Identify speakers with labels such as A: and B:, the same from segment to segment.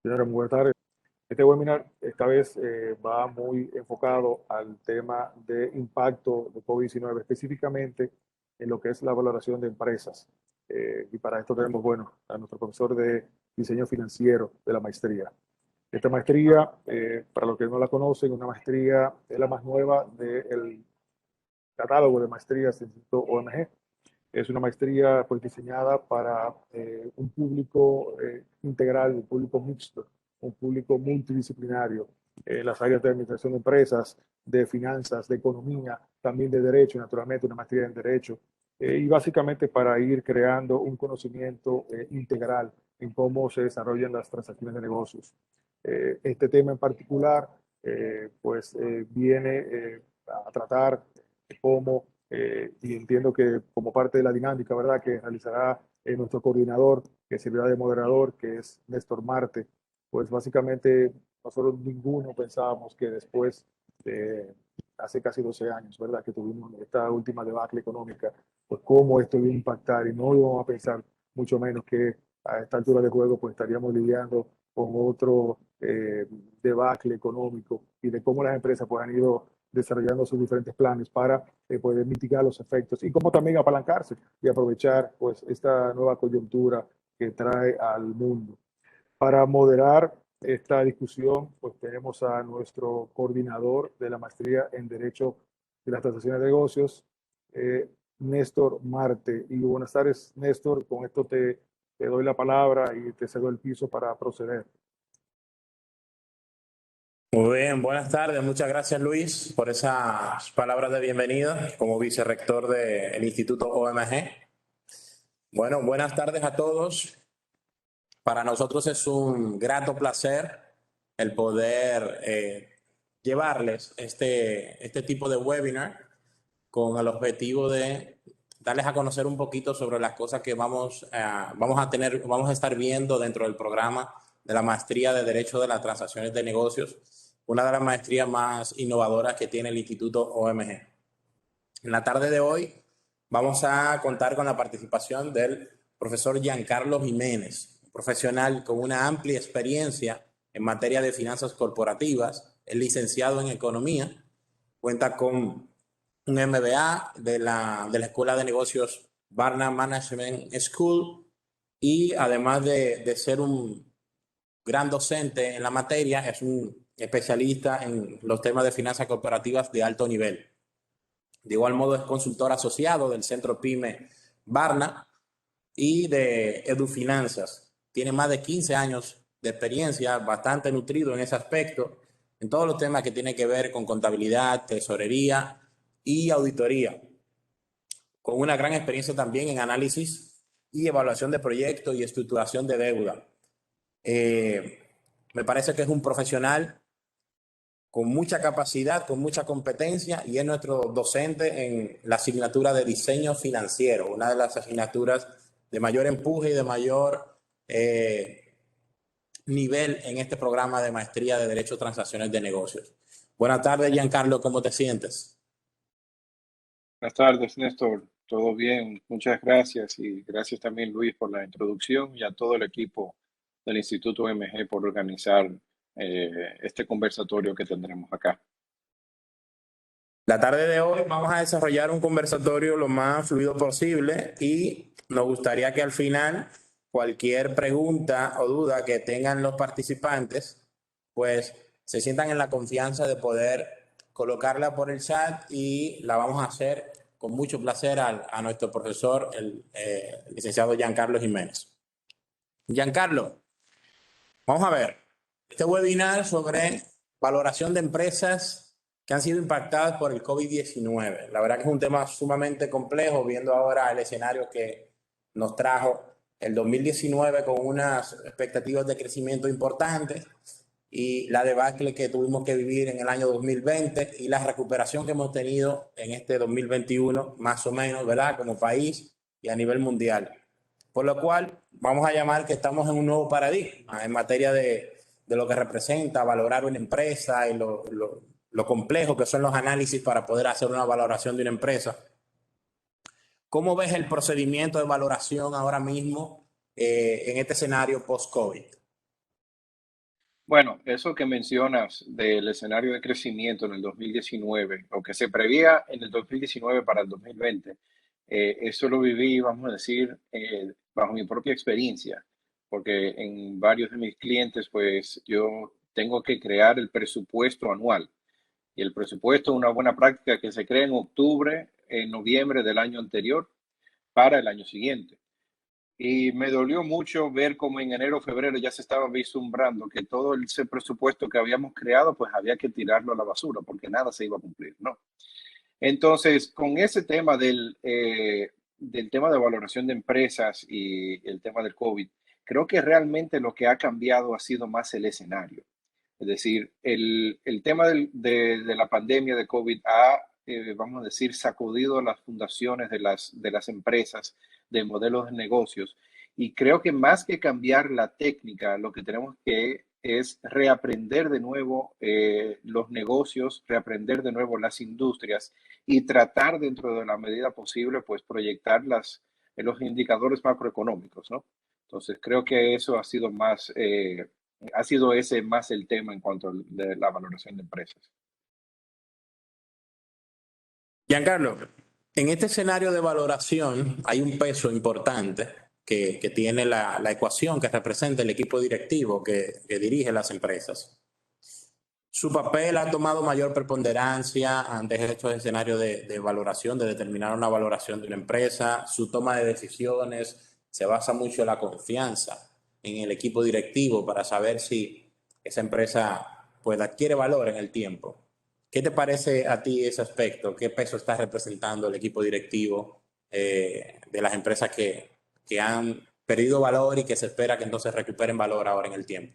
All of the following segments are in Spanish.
A: Señora, muy buenas tardes. Este webinar esta vez va muy enfocado al tema de impacto de COVID-19, específicamente en lo que es la valoración de empresas. Y para esto tenemos, bueno, a nuestro profesor de diseño financiero de la maestría. Esta maestría, para los que no la conocen, una maestría es la más nueva del catálogo de maestrías del Instituto OMG. Es una maestría pues, diseñada para un público integral, un público mixto, un público multidisciplinario, en las áreas de administración de empresas, de finanzas, de economía, también de derecho, naturalmente una maestría en derecho, y básicamente para ir creando un conocimiento integral en cómo se desarrollan las transacciones de negocios. Este tema en particular, viene a tratar cómo y entiendo que como parte de la dinámica, ¿verdad?, que realizará nuestro coordinador, que servirá de moderador, que es Néstor Marte, pues básicamente nosotros ninguno pensábamos que después de hace casi 12 años, ¿verdad?, que tuvimos esta última debacle económica, pues cómo esto iba a impactar y no íbamos a pensar mucho menos que a esta altura de juego pues estaríamos lidiando con otro debacle económico y de cómo las empresas pues han ido desarrollando sus diferentes planes para poder mitigar los efectos y cómo también apalancarse y aprovechar pues esta nueva coyuntura que trae al mundo. Para moderar esta discusión, pues tenemos a nuestro coordinador de la maestría en Derecho de las Transacciones de Negocios, Néstor Marte. Y buenas tardes, Néstor. Con esto te doy la palabra y te cedo el piso para proceder.
B: Muy bien, buenas tardes. Muchas gracias, Luis, por esas palabras de bienvenida como vicerrector del Instituto OMG. Bueno, buenas tardes a todos. Para nosotros es un grato placer el poder llevarles este tipo de webinar con el objetivo de darles a conocer un poquito sobre las cosas que vamos a estar viendo dentro del programa de la maestría de Derecho de las Transacciones de Negocios, una de las maestrías más innovadoras que tiene el Instituto OMG. En la tarde de hoy vamos a contar con la participación del profesor Giancarlo Jiménez, un profesional con una amplia experiencia en materia de finanzas corporativas, es licenciado en Economía, cuenta con un MBA de la Escuela de Negocios Barna Management School y además de ser un gran docente en la materia, es un especialista en los temas de finanzas corporativas de alto nivel. De igual modo es consultor asociado del Centro PYME Barna y de EduFinanzas. Tiene más de 15 años de experiencia, bastante nutrido en ese aspecto, en todos los temas que tienen que ver con contabilidad, tesorería y auditoría, con una gran experiencia también en análisis y evaluación de proyectos y estructuración de deuda. Me parece que es un profesional con mucha capacidad, con mucha competencia y es nuestro docente en la asignatura de diseño financiero, una de las asignaturas de mayor empuje y de mayor nivel en este programa de maestría de Derecho Transacciones de Negocios. Buenas tardes, Giancarlo, ¿cómo te sientes?
C: Buenas tardes, Néstor. Todo bien, muchas gracias y gracias también, Luis, por la introducción y a todo el equipo del Instituto MG por organizar este conversatorio que tendremos acá.
B: La tarde de hoy vamos a desarrollar un conversatorio lo más fluido posible y nos gustaría que al final cualquier pregunta o duda que tengan los participantes, pues se sientan en la confianza de poder colocarla por el chat y la vamos a hacer con mucho placer a nuestro profesor, el licenciado Giancarlo Jiménez. Giancarlo, vamos a ver este webinar sobre valoración de empresas que han sido impactadas por el COVID-19. La verdad que es un tema sumamente complejo, viendo ahora el escenario que nos trajo el 2019 con unas expectativas de crecimiento importantes y la debacle que tuvimos que vivir en el año 2020 y la recuperación que hemos tenido en este 2021, más o menos, ¿verdad?, como país y a nivel mundial. Por lo cual, vamos a llamar que estamos en un nuevo paradigma en materia de lo que representa valorar una empresa y lo complejo que son los análisis para poder hacer una valoración de una empresa. ¿Cómo ves el procedimiento de valoración ahora mismo en este escenario post-COVID?
C: Bueno, eso que mencionas del escenario de crecimiento en el 2019, o que se prevía en el 2019 para el 2020, eso lo viví, vamos a decir, bajo mi propia experiencia, porque en varios de mis clientes, pues yo tengo que crear el presupuesto anual. Y el presupuesto es una buena práctica que se crea en octubre, en noviembre del año anterior para el año siguiente. Y me dolió mucho ver cómo en enero, febrero ya se estaba vislumbrando que todo ese presupuesto que habíamos creado, pues había que tirarlo a la basura porque nada se iba a cumplir, ¿no? Entonces, con ese tema del tema de valoración de empresas y el tema del COVID, creo que realmente lo que ha cambiado ha sido más el escenario. Es decir, el tema de la pandemia de COVID ha, vamos a decir, sacudido las fundaciones de las empresas, de modelos de negocios. Y creo que más que cambiar la técnica, lo que tenemos que es reaprender de nuevo los negocios, reaprender de nuevo las industrias y tratar dentro de la medida posible, pues proyectar los indicadores macroeconómicos, ¿no? Entonces, creo que eso ha sido ese más el tema en cuanto a la valoración de empresas.
B: Giancarlo, en este escenario de valoración hay un peso importante que tiene la ecuación que representa el equipo directivo que dirige las empresas. Su papel ha tomado mayor preponderancia ante estos escenarios de valoración, de determinar una valoración de una empresa. Su toma de decisiones se basa mucho en la confianza en el equipo directivo para saber si esa empresa pues, adquiere valor en el tiempo. ¿Qué te parece a ti ese aspecto? ¿Qué peso está representando el equipo directivo de las empresas que han perdido valor y que se espera que entonces recuperen valor ahora en el tiempo?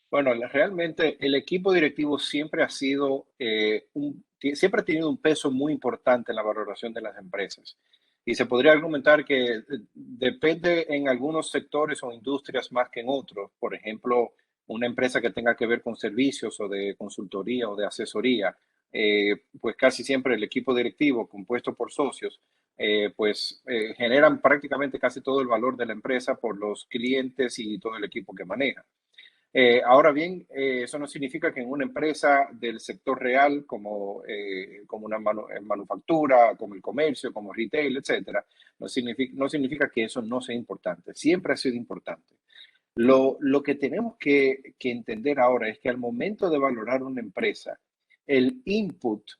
C: Bueno, realmente el equipo directivo siempre ha sido, siempre ha tenido un peso muy importante en la valoración de las empresas. Y se podría argumentar que depende en algunos sectores o industrias más que en otros. Por ejemplo, una empresa que tenga que ver con servicios o de consultoría o de asesoría, pues casi siempre el equipo directivo compuesto por socios, generan prácticamente casi todo el valor de la empresa por los clientes y todo el equipo que maneja. Ahora bien, eso no significa que en una empresa del sector real, como una manufactura, como el comercio, como retail, etcétera, no significa que eso no sea importante. Siempre ha sido importante. Lo que tenemos que entender ahora es que al momento de valorar una empresa, el input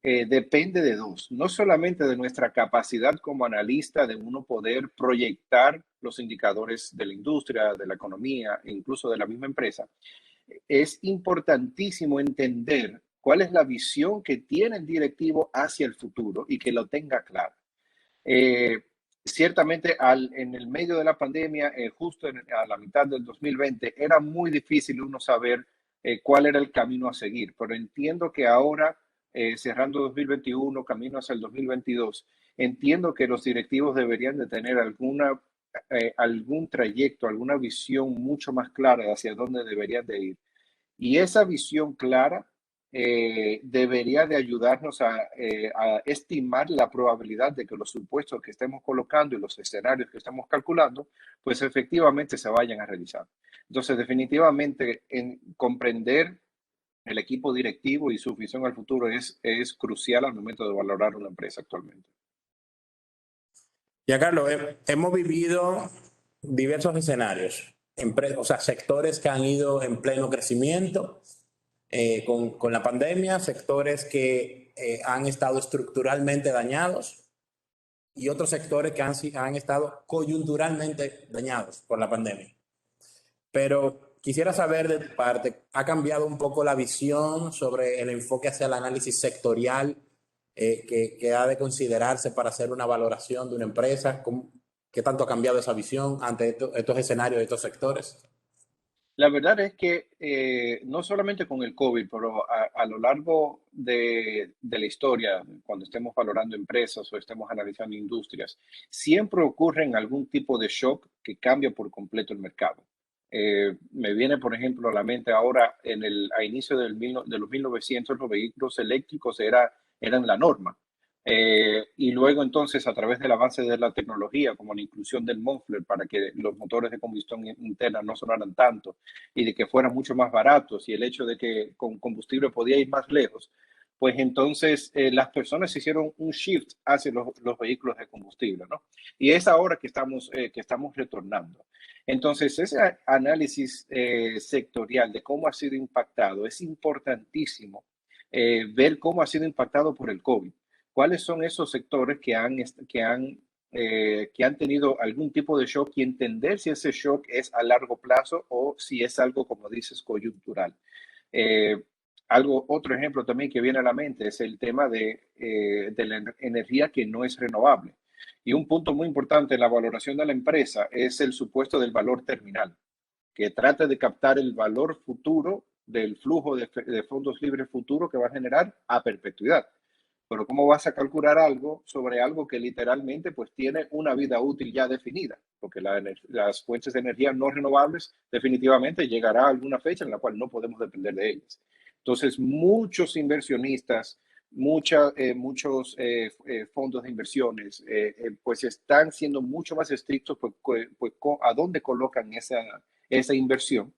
C: depende de dos, no solamente de nuestra capacidad como analista de uno poder proyectar los indicadores de la industria, de la economía e incluso de la misma empresa. Es importantísimo entender cuál es la visión que tiene el directivo hacia el futuro y que lo tenga claro. Eh, Ciertamente, en el medio de la pandemia, justo a la mitad del 2020, era muy difícil uno saber cuál era el camino a seguir, pero entiendo que ahora, cerrando 2021, camino hacia el 2022, entiendo que los directivos deberían de tener algún trayecto, alguna visión mucho más clara de hacia dónde deberían de ir. Y esa visión clara debería de ayudarnos a estimar la probabilidad de que los supuestos que estemos colocando y los escenarios que estamos calculando, pues efectivamente se vayan a realizar. Entonces, definitivamente, en comprender el equipo directivo y su visión al futuro es crucial al momento de valorar una empresa actualmente.
B: Ya, Carlos, hemos vivido diversos escenarios, o sea, sectores que han ido en pleno crecimiento con la pandemia, sectores que han estado estructuralmente dañados y otros sectores que han estado coyunturalmente dañados por la pandemia. Pero quisiera saber de tu parte, ¿ha cambiado un poco la visión sobre el enfoque hacia el análisis sectorial que ha de considerarse para hacer una valoración de una empresa? ¿Qué tanto ha cambiado esa visión ante estos escenarios de estos sectores?
C: La verdad es que no solamente con el COVID, pero a lo largo de la historia, cuando estemos valorando empresas o estemos analizando industrias, siempre ocurre en algún tipo de shock que cambia por completo el mercado. Me viene, por ejemplo, a la mente ahora, a inicio de los 1900, los vehículos eléctricos eran la norma. Y luego entonces a través del avance de la tecnología, como la inclusión del muffler para que los motores de combustión interna no sonaran tanto y de que fueran mucho más baratos y el hecho de que con combustible podía ir más lejos, pues entonces las personas hicieron un shift hacia los vehículos de combustible, ¿no? Y es ahora que estamos retornando. Entonces, ese análisis sectorial de cómo ha sido impactado es importantísimo, ver cómo ha sido impactado por el COVID. ¿Cuáles son esos sectores que han tenido algún tipo de shock y entender si ese shock es a largo plazo o si es algo, como dices, coyuntural? Eh, Otro ejemplo también que viene a la mente es el tema de la energía que no es renovable. Y un punto muy importante en la valoración de la empresa es el supuesto del valor terminal, que trata de captar el valor futuro del flujo de fondos libres futuro que va a generar a perpetuidad. Pero ¿cómo vas a calcular algo sobre algo que literalmente pues tiene una vida útil ya definida? Porque las fuentes de energía no renovables definitivamente llegará a alguna fecha en la cual no podemos depender de ellas. Entonces, muchos inversionistas, muchos fondos de inversiones, pues están siendo mucho más estrictos pues, a dónde colocan esa inversión.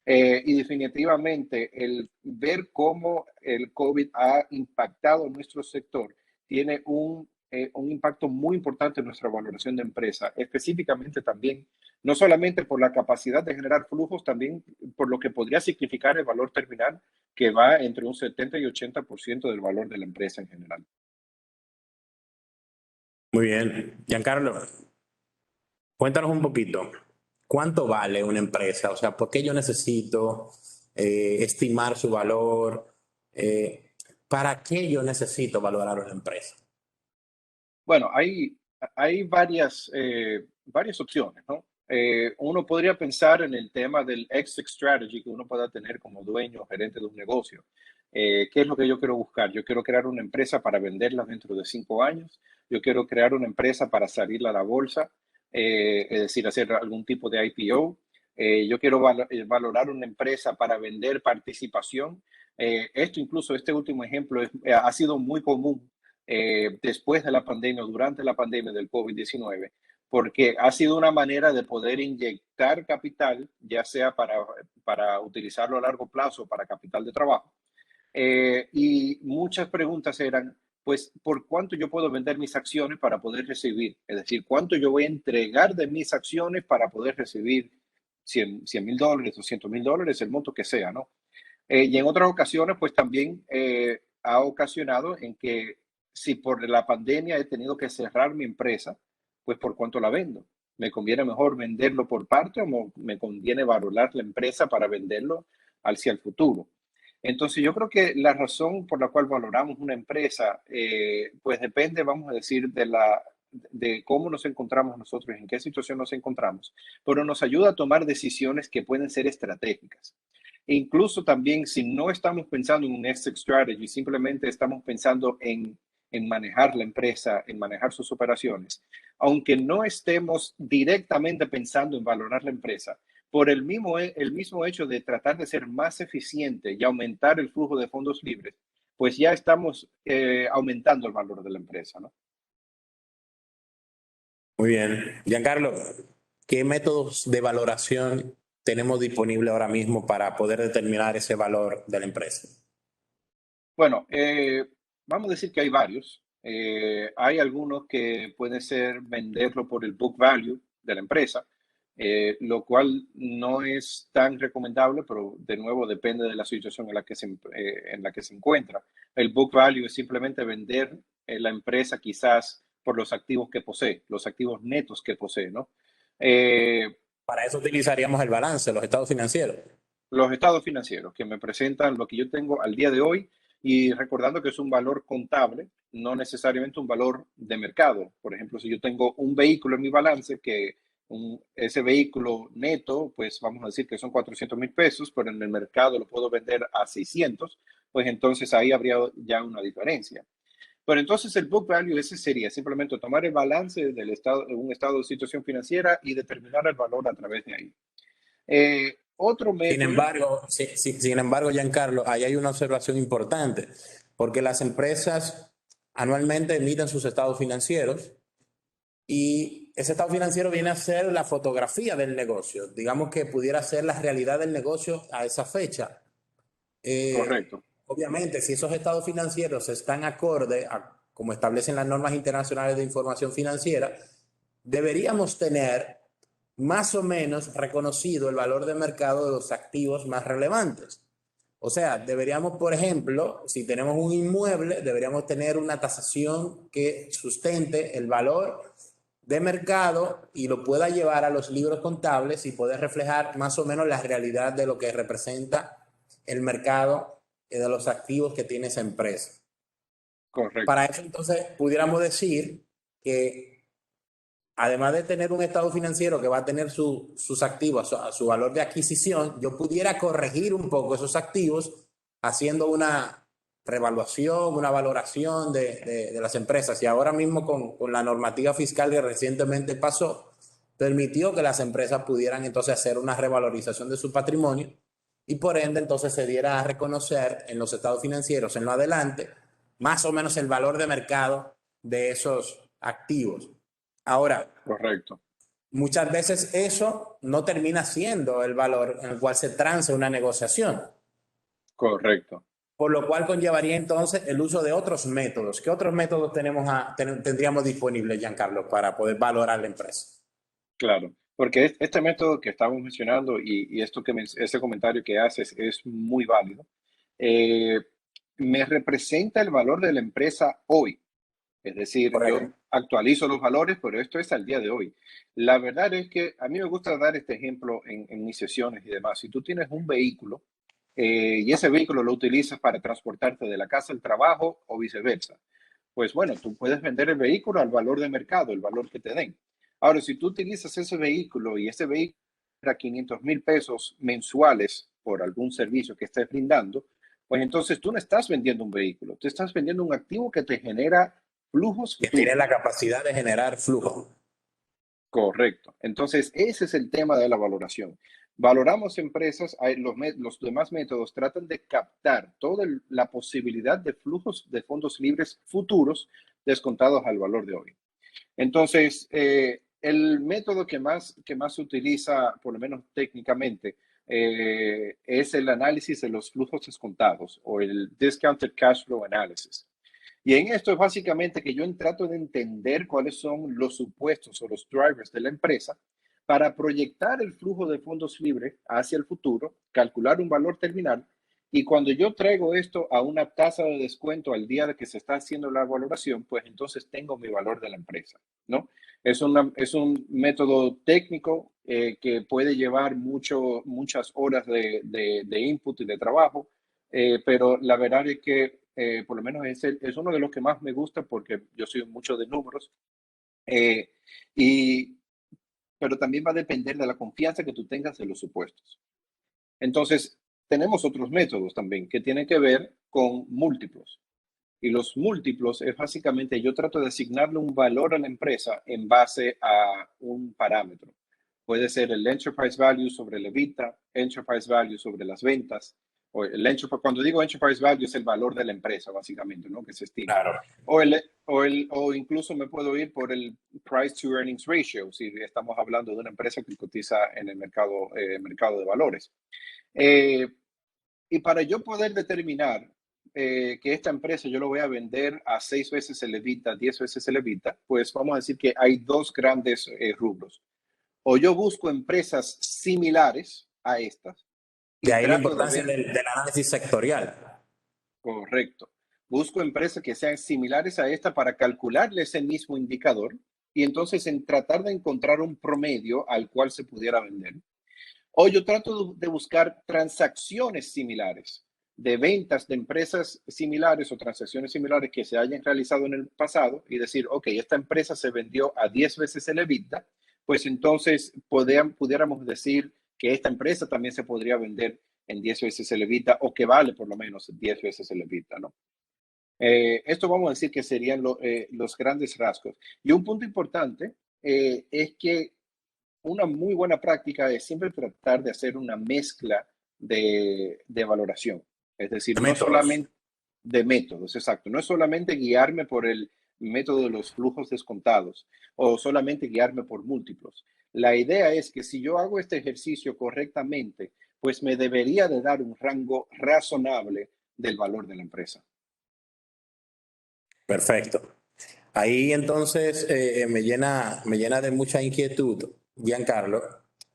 C: Y definitivamente el ver cómo el COVID ha impactado nuestro sector tiene un impacto muy importante en nuestra valoración de empresa, específicamente también, no solamente por la capacidad de generar flujos, también por lo que podría significar el valor terminal, que va entre un 70 y 80% del valor de la empresa en general.
B: Muy bien. Giancarlo, cuéntanos un poquito. ¿Cuánto vale una empresa? O sea, ¿por qué yo necesito estimar su valor? ¿Para qué yo necesito valorar una empresa?
C: Bueno, hay varias opciones, ¿no? Uno podría pensar en el tema del exit strategy que uno pueda tener como dueño o gerente de un negocio. ¿Qué es lo que yo quiero buscar? Yo quiero crear una empresa para venderla dentro de 5 años. Yo quiero crear una empresa para salir a la bolsa, es decir, hacer algún tipo de IPO. Yo quiero valorar una empresa para vender participación. Este último ejemplo ha sido muy común después de la pandemia, durante la pandemia del COVID-19, porque ha sido una manera de poder inyectar capital, ya sea para utilizarlo a largo plazo, para capital de trabajo. Y muchas preguntas eran, pues, ¿por cuánto yo puedo vender mis acciones para poder recibir? Es decir, ¿cuánto yo voy a entregar de mis acciones para poder recibir $100,000, $200,000, el monto que sea, ¿no? Y en otras ocasiones, pues también ha ocasionado en que si por la pandemia he tenido que cerrar mi empresa, pues por cuánto la vendo. ¿Me conviene mejor venderlo por parte o me conviene valorar la empresa para venderlo hacia el futuro? Entonces yo creo que la razón por la cual valoramos una empresa, pues depende, vamos a decir, de cómo nos encontramos nosotros, en qué situación nos encontramos, pero nos ayuda a tomar decisiones que pueden ser estratégicas. E incluso también si no estamos pensando en un exit strategy, simplemente estamos pensando en manejar la empresa, en manejar sus operaciones, aunque no estemos directamente pensando en valorar la empresa, por el mismo hecho de tratar de ser más eficiente y aumentar el flujo de fondos libres, pues ya estamos aumentando el valor de la empresa, ¿no?
B: Muy bien. Giancarlo, ¿qué métodos de valoración tenemos disponible ahora mismo para poder determinar ese valor de la empresa?
C: Bueno, vamos a decir que hay varios. Hay algunos que pueden ser venderlo por el book value de la empresa, lo cual no es tan recomendable, pero de nuevo depende de la situación en la que se encuentra. El book value es simplemente vender la empresa quizás por los activos que posee, los activos netos que posee, ¿no? Eh,
B: Para eso utilizaríamos el balance, los estados financieros.
C: los estados financieros que me presentan lo que yo tengo al día de hoy y recordando que es un valor contable, no necesariamente un valor de mercado. Por ejemplo, si yo tengo un vehículo en mi balance ese vehículo neto, pues vamos a decir que son 400,000 pesos, pero en el mercado lo puedo vender a 600, pues entonces ahí habría ya una diferencia. Pero entonces el book value ese sería simplemente tomar el balance del estado, de un estado de situación financiera y determinar el valor a través de ahí. Otro método.
B: Sin embargo, Giancarlo, ahí hay una observación importante, porque las empresas anualmente emiten sus estados financieros y ese estado financiero viene a ser la fotografía del negocio. Digamos que pudiera ser la realidad del negocio a esa fecha.
C: Correcto,
B: Obviamente, si esos estados financieros están acorde a como establecen las normas internacionales de información financiera, deberíamos tener más o menos reconocido el valor de mercado de los activos más relevantes. O sea, deberíamos, por ejemplo, si tenemos un inmueble, deberíamos tener una tasación que sustente el valor de mercado y lo pueda llevar a los libros contables y poder reflejar más o menos la realidad de lo que representa el mercado de los activos que tiene esa empresa. Para
C: correcto.
B: eso, entonces, pudiéramos decir que además de tener un estado financiero que va a tener sus activos, su valor de adquisición, yo pudiera corregir un poco esos activos haciendo una revaluación, una valoración de las empresas. Y ahora mismo con la normativa fiscal que recientemente pasó, permitió que las empresas pudieran entonces hacer una revalorización de su patrimonio y por ende entonces se diera a reconocer en los estados financieros en lo adelante más o menos el valor de mercado de esos activos. Ahora,
C: Correcto,
B: muchas veces eso no termina siendo el valor en el cual se transa una negociación,
C: correcto.
B: por lo cual conllevaría entonces el uso de otros métodos. ¿Qué otros métodos tendríamos disponibles, Giancarlo, para poder valorar la empresa?
C: Claro, porque este método que estamos mencionando y esto ese comentario que haces es muy válido. Eh, Me representa el valor de la empresa hoy. Es decir, yo
B: Correcto.
C: actualizo los valores, pero esto es al día de hoy. La verdad es que a mí me gusta dar este ejemplo en mis sesiones y demás. Si tú tienes un vehículo y ese vehículo lo utilizas para transportarte de la casa al trabajo o viceversa, pues bueno, tú puedes vender el vehículo al valor de mercado, el valor que te den. Ahora, si tú utilizas ese vehículo y ese vehículo a 500,000 pesos mensuales por algún servicio que estés brindando, pues entonces tú no estás vendiendo un vehículo, tú estás vendiendo un activo que te genera flujos
B: Que tiene la
C: futuros.
B: capacidad de generar flujo.
C: Correcto. Entonces, ese es el tema de la valoración. Valoramos empresas, los demás métodos tratan de captar toda la posibilidad de flujos de fondos libres futuros descontados al valor de hoy. Entonces, el método que más se utiliza, por lo menos técnicamente, es el análisis de los flujos descontados o el Discounted Cash Flow Analysis. Y en esto es básicamente que yo trato de entender cuáles son los supuestos o los drivers de la empresa para proyectar el flujo de fondos libres hacia el futuro, calcular un valor terminal y cuando yo traigo esto a una tasa de descuento al día de que se está haciendo la valoración, pues entonces tengo mi valor de la empresa, ¿no? Es un método técnico que puede llevar muchas horas de input y de trabajo, pero la verdad es que por lo menos es uno de los que más me gusta porque yo soy mucho de números, eh, y, pero también va a depender de la confianza que tú tengas de los supuestos. Entonces, tenemos otros métodos también que tienen que ver con múltiplos. Y los múltiplos es básicamente yo trato de asignarle un valor a la empresa en base a un parámetro. Puede ser el enterprise value sobre el EBITDA, enterprise value sobre las ventas, o cuando digo enterprise value es el valor de la empresa, básicamente, ¿no? Que se estima.
B: Claro.
C: O incluso me puedo ir por el price to earnings ratio, si estamos hablando de una empresa que cotiza en el mercado de valores. Eh, y para yo poder determinar que esta empresa yo lo voy a vender a 6 veces el EBITDA, 10 veces el EBITDA, pues vamos a decir que hay dos grandes rubros. O yo busco empresas similares a estas
B: De
C: y
B: ahí la
C: trato de
B: importancia
C: ver,
B: del análisis sectorial.
C: correcto, busco empresas que sean similares a esta para calcularle ese mismo indicador y entonces en tratar de encontrar un promedio al cual se pudiera vender. O yo trato de buscar transacciones similares, de ventas de empresas similares o transacciones similares que se hayan realizado en el pasado y decir, ok, esta empresa se vendió a 10 veces el EBITDA, pues entonces pudiéramos decir que esta empresa también se podría vender en 10 veces el EBITDA o que vale por lo menos 10 veces el EBITDA, ¿no? Esto vamos a decir que serían los grandes rasgos. Y un punto importante es que una muy buena práctica es siempre tratar de hacer una mezcla de valoración. Es decir,
B: De
C: no
B: métodos.
C: solamente de métodos, exacto. No es solamente guiarme por el método de los flujos descontados o solamente guiarme por múltiplos. La idea es que si yo hago este ejercicio correctamente, pues me debería de dar un rango razonable del valor de la empresa.
B: Perfecto. Ahí entonces me llena de mucha inquietud, Giancarlo,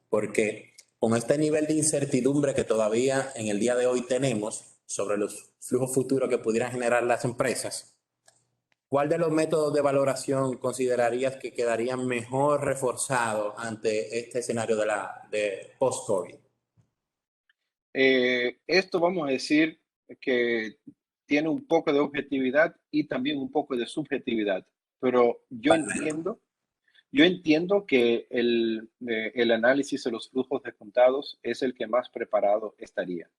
B: porque con este nivel de incertidumbre que todavía en el día de hoy tenemos sobre los flujos futuros que pudieran generar las empresas, ¿cuál de los métodos de valoración considerarías que quedarían mejor reforzados ante este escenario de post-COVID?
C: Esto vamos a decir que tiene un poco de objetividad y también un poco de subjetividad, pero yo entiendo que el análisis de los flujos descontados es el que más preparado estaría.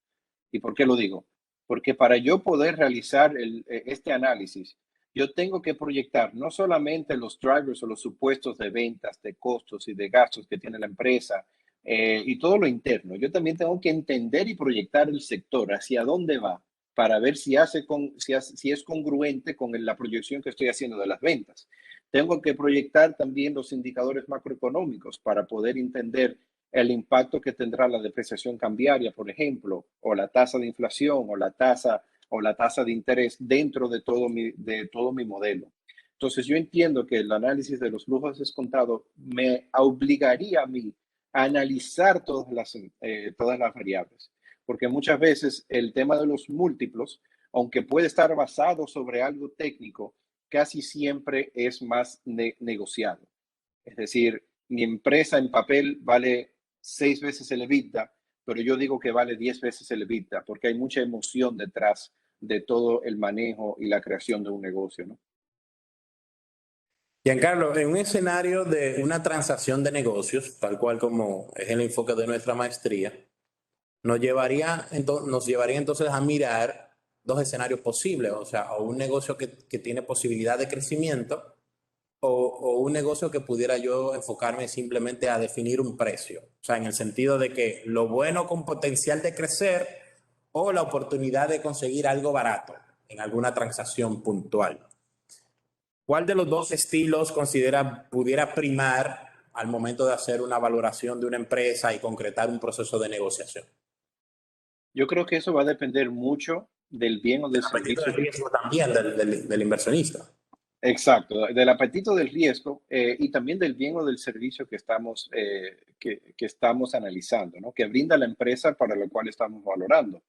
C: ¿Y por qué lo digo? Porque para yo poder realizar este análisis, yo tengo que proyectar no solamente los drivers o los supuestos de ventas, de costos y de gastos que tiene la empresa y todo lo interno. Yo también tengo que entender y proyectar el sector, hacia dónde va, para ver si es congruente con la proyección que estoy haciendo de las ventas. Tengo que proyectar también los indicadores macroeconómicos para poder entender el impacto que tendrá la depreciación cambiaria, por ejemplo, o la tasa de inflación o la tasa de interés dentro de todo mi modelo. Entonces, yo entiendo que el análisis de los flujos descontados me obligaría a mí a analizar todas las variables, porque muchas veces el tema de los múltiplos, aunque puede estar basado sobre algo técnico, casi siempre es más negociado. Es decir, mi empresa en papel vale 6 veces el EBITDA, pero yo digo que vale 10 veces el EBITDA, porque hay mucha emoción detrás de todo el manejo y la creación de un negocio, ¿no?
B: Giancarlo, en un escenario de una transacción de negocios, tal cual como es el enfoque de nuestra maestría, nos llevaría entonces a mirar dos escenarios posibles, o sea, o un negocio que tiene posibilidad de crecimiento o un negocio que pudiera yo enfocarme simplemente a definir un precio, o sea, en el sentido de que lo bueno con potencial de crecer o la oportunidad de conseguir algo barato en alguna transacción puntual. ¿Cuál de los dos estilos considera pudiera primar al momento de hacer una valoración de una empresa y concretar un proceso de negociación?
C: Yo creo que eso va a depender mucho del bien o
B: El
C: del
B: apetito de
C: servicio que...
B: riesgo también del inversionista.
C: Exacto, del apetito del riesgo y también del bien o del servicio que estamos analizando, ¿no? Que brinda la empresa para la cual estamos valorando.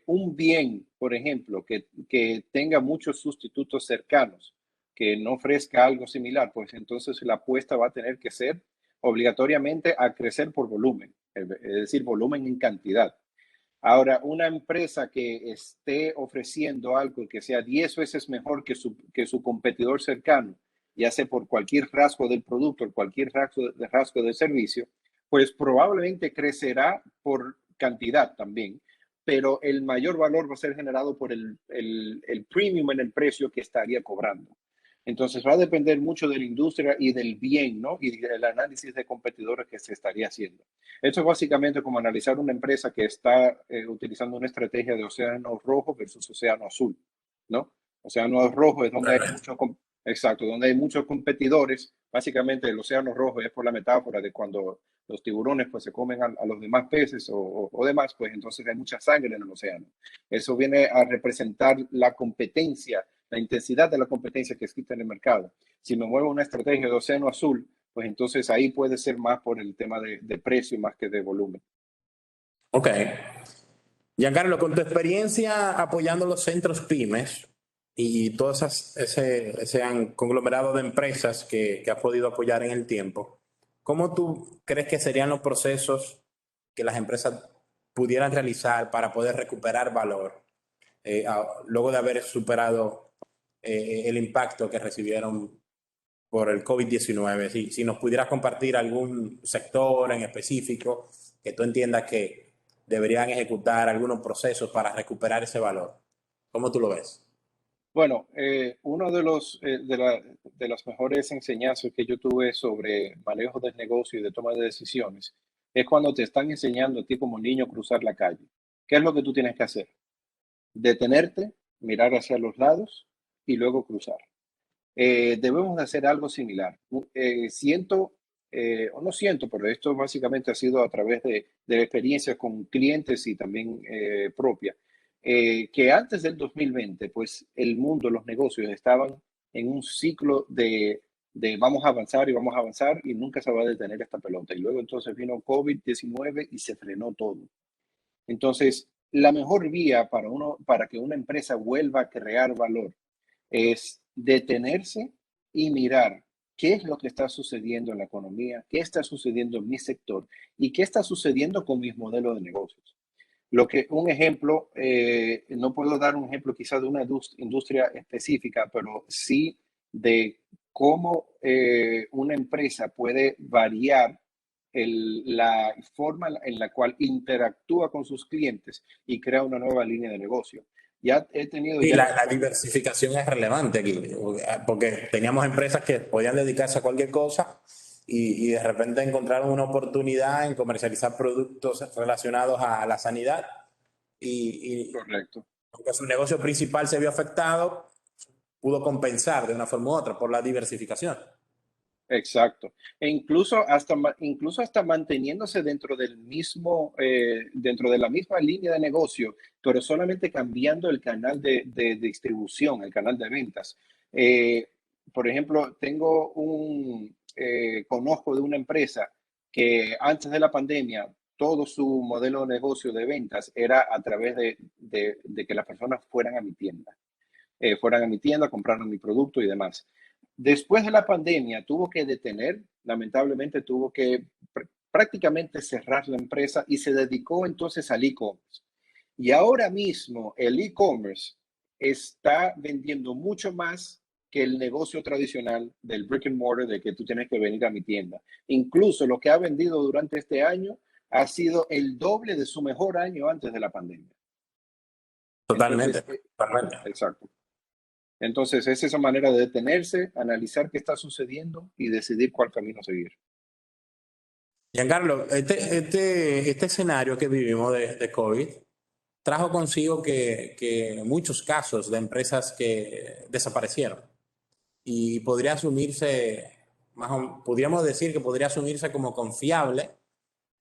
C: Un bien, por ejemplo, que tenga muchos sustitutos cercanos, que no ofrezca algo similar, pues entonces la apuesta va a tener que ser obligatoriamente a crecer por volumen, es decir, volumen en cantidad. Ahora, una empresa que esté ofreciendo algo que sea 10 veces mejor que su competidor cercano, ya sea por cualquier rasgo del producto o cualquier rasgo del servicio, pues probablemente crecerá por cantidad también, pero el mayor valor va a ser generado por el premium en el precio que estaría cobrando. Entonces va a depender mucho de la industria y del bien, ¿no? Y del análisis de competidores que se estaría haciendo. Esto es básicamente como analizar una empresa que está utilizando una estrategia de océano rojo versus océano azul, ¿no? Océano rojo es donde hay exacto, donde hay muchos competidores. Básicamente el océano rojo es por la metáfora de cuando los tiburones pues se comen a los demás peces o demás, pues entonces hay mucha sangre en el océano. Eso viene a representar la competencia, la intensidad de la competencia que existe en el mercado. Si me muevo una estrategia de océano azul, pues entonces ahí puede ser más por el tema de precio más que de volumen.
B: Ok. Giancarlo, con tu experiencia apoyando los centros pymes y todo ese conglomerado de empresas que has podido apoyar en el tiempo, ¿cómo tú crees que serían los procesos que las empresas pudieran realizar para poder recuperar valor luego de haber superado el impacto que recibieron por el COVID-19? Si nos pudieras compartir algún sector en específico que tú entiendas que deberían ejecutar algunos procesos para recuperar ese valor. ¿Cómo tú lo ves?
C: Bueno, uno de las mejores enseñanzas que yo tuve sobre manejo del negocio y de toma de decisiones es cuando te están enseñando a ti como niño a cruzar la calle. ¿Qué es lo que tú tienes que hacer? Detenerte mirar hacia los lados y luego cruzar. Debemos de hacer algo similar. Siento, o no siento, pero esto básicamente ha sido a través de experiencias con clientes y también propia, que antes del 2020, pues el mundo, los negocios estaban en un ciclo de vamos a avanzar y nunca se va a detener esta pelota. Y luego entonces vino COVID-19 y se frenó todo. Entonces, la mejor vía para que una empresa vuelva a crear valor es detenerse y mirar qué es lo que está sucediendo en la economía, qué está sucediendo en mi sector y qué está sucediendo con mis modelos de negocios. Un ejemplo, no puedo dar un ejemplo quizás de una industria específica, pero sí de cómo una empresa puede variar la forma en la cual interactúa con sus clientes y crea una nueva línea de negocio. Ya he tenido
B: Y
C: ya...
B: la diversificación es relevante aquí, porque teníamos empresas que podían dedicarse a cualquier cosa y de repente encontraron una oportunidad en comercializar productos relacionados a la sanidad y
C: Correcto.
B: aunque su negocio principal se vio afectado, pudo compensar de una forma u otra por la diversificación.
C: Exacto. E incluso hasta manteniéndose dentro del mismo, dentro de la misma línea de negocio, pero solamente cambiando el canal de distribución, el canal de ventas. Eh, por ejemplo, conozco de una empresa que antes de la pandemia, todo su modelo de negocio de ventas era a través de que las personas fueran a mi tienda, compraran mi producto y demás. Después de la pandemia tuvo que detener, lamentablemente tuvo que prácticamente cerrar la empresa y se dedicó entonces al e-commerce. Y ahora mismo el e-commerce está vendiendo mucho más que el negocio tradicional del brick and mortar, de que tú tienes que venir a mi tienda. Incluso lo que ha vendido durante este año ha sido el doble de su mejor año antes de la pandemia.
B: Totalmente,
C: Entonces,
B: totalmente.
C: exacto. Entonces, es esa manera de detenerse, analizar qué está sucediendo y decidir cuál camino seguir.
B: Giancarlo, este escenario que vivimos de COVID trajo consigo que muchos casos de empresas que desaparecieron y podría asumirse, podríamos decir que podría asumirse como confiable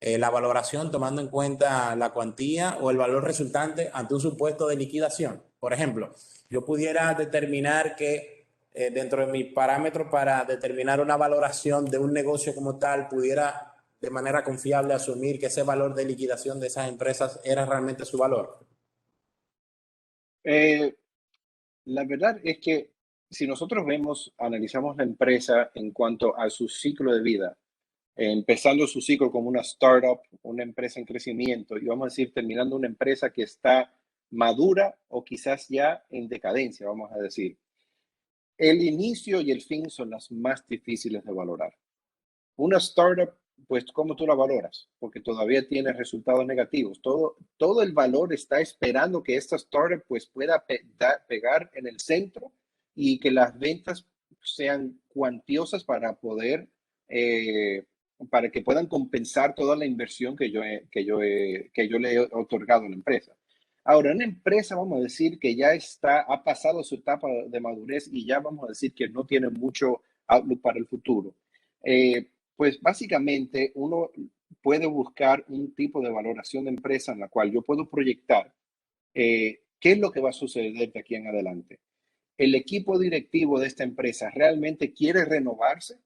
B: la valoración tomando en cuenta la cuantía o el valor resultante ante un supuesto de liquidación. Por ejemplo, yo pudiera determinar que dentro de mis parámetros para determinar una valoración de un negocio como tal, pudiera de manera confiable asumir que ese valor de liquidación de esas empresas era realmente su valor.
C: Eh, la verdad es que si nosotros analizamos la empresa en cuanto a su ciclo de vida, empezando su ciclo como una startup, una empresa en crecimiento, y vamos a decir, terminando una empresa que está madura o quizás ya en decadencia, vamos a decir. El inicio y el fin son las más difíciles de valorar. Una startup, pues, ¿cómo tú la valoras? Porque todavía tiene resultados negativos. Todo el valor está esperando que esta startup pues, pueda pegar en el centro y que las ventas sean cuantiosas para que puedan compensar toda la inversión que yo le he otorgado a la empresa. Ahora, una empresa, vamos a decir que ya ha pasado su etapa de madurez y ya vamos a decir que no tiene mucho outlook para el futuro. Pues básicamente uno puede buscar un tipo de valoración de empresa en la cual yo puedo proyectar qué es lo que va a suceder de aquí en adelante. El equipo directivo de esta empresa realmente quiere renovarse